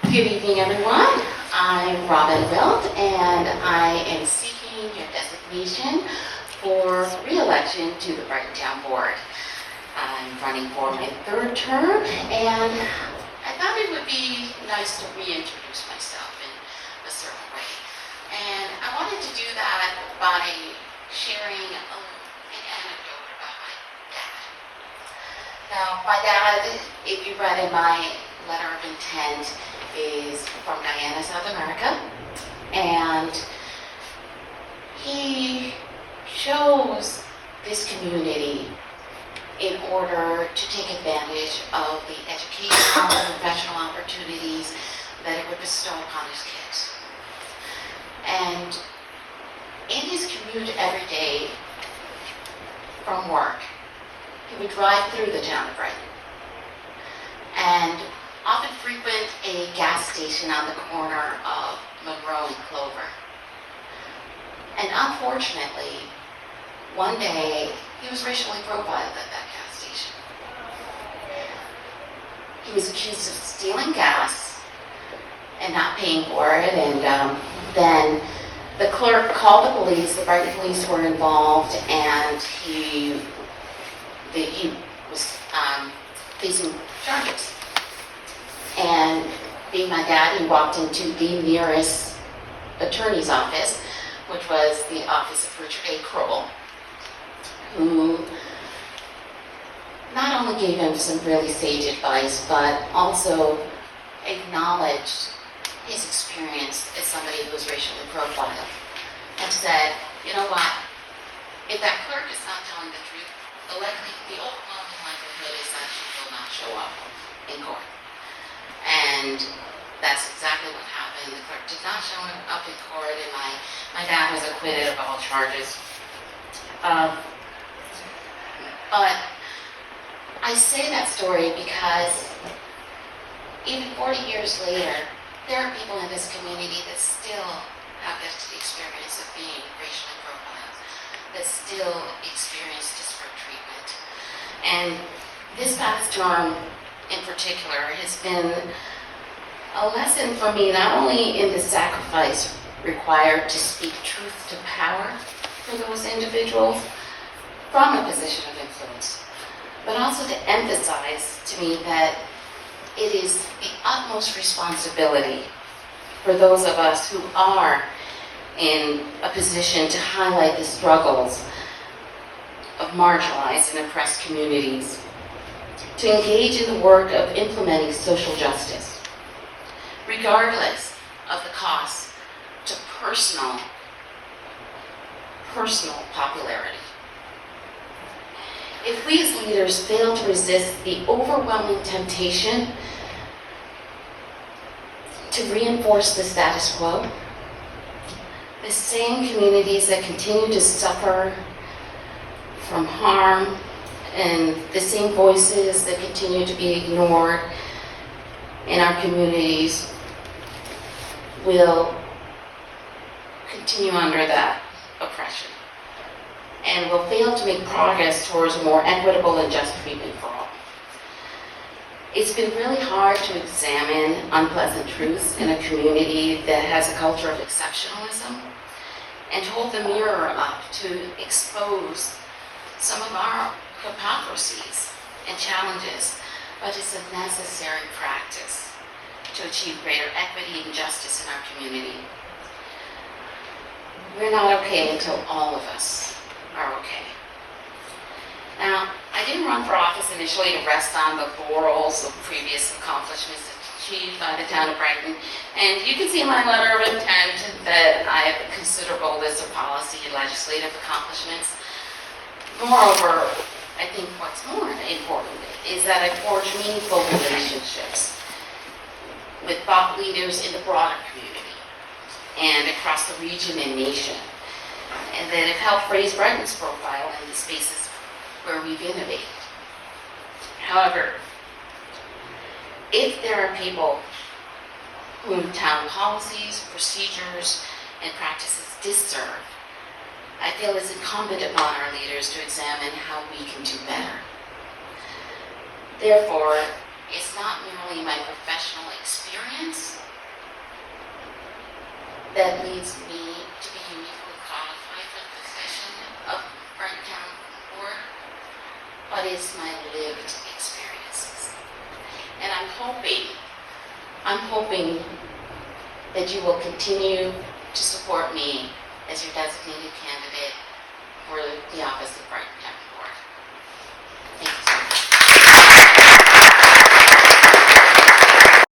Good evening, everyone. I'm Robin Wilt, and I am seeking your designation for re-election to the Brighton Town Board. I'm running for my third term, and I thought it would be nice to reintroduce myself in a certain way. And I wanted to do that by sharing an anecdote about my dad. Now, my dad, if you read in my letter of intent, is from Guyana, South America, and he chose this community in order to take advantage of the educational and professional opportunities that it would bestow upon his kids. And in his commute every day from work, he would drive through the town of Brighton and often frequent a gas station on the corner of Monroe and Clover. And unfortunately, one day, he was racially profiled at that gas station. He was accused of stealing gas and not paying for it, and then the clerk called the police. The Brighton police were involved, and he was facing charges. And being my dad, he walked into the nearest attorney's office, which was the office of Richard A. Kroll, who not only gave him some really sage advice, but also acknowledged his experience as somebody who was racially profiled, and said, you know what, if that clerk is not telling the truth, the overwhelming likelihood is that she will not show up in court. And that's exactly what happened. The clerk did not show up in court, and my dad was acquitted of all charges. But I say that story because even 40 years later, there are people in this community that still have this experience of being racially profiled, that still experience disparate treatment. And this past term, in particular, has been a lesson for me, not only in the sacrifice required to speak truth to power for those individuals from a position of influence, but also to emphasize to me that it is the utmost responsibility for those of us who are in a position to highlight the struggles of marginalized and oppressed communities, to engage in the work of implementing social justice, regardless of the cost to personal popularity. If we as leaders fail to resist the overwhelming temptation to reinforce the status quo, the same communities that continue to suffer from harm and the same voices that continue to be ignored in our communities will continue under that oppression and will fail to make progress towards a more equitable and just treatment for all. It's been really hard to examine unpleasant truths in a community that has a culture of exceptionalism and to hold the mirror up to expose some of our hypocrisies and challenges, but it's a necessary practice to achieve greater equity and justice in our community. We're not okay until all of us are okay. Now, I didn't run for office initially to rest on the laurels of previous accomplishments achieved by the town of Brighton, and you can see in my letter of intent that I have a considerable list of policy and legislative accomplishments. Moreover, I think what's more important is that I forged meaningful relationships with thought leaders in the broader community and across the region and nation, and that have helped raise Brighton's profile in the spaces where we've innovated. However, if there are people whom town policies, procedures, and practices disserve, I feel it's incumbent upon our leaders to examine how we can do better. Therefore, it's not merely my professional experience that leads me to be uniquely qualified for the position of Brighton Town Board, but it's my lived experiences. And I'm hoping that you will continue to support me as your designated candidate for the office of Brighton Town.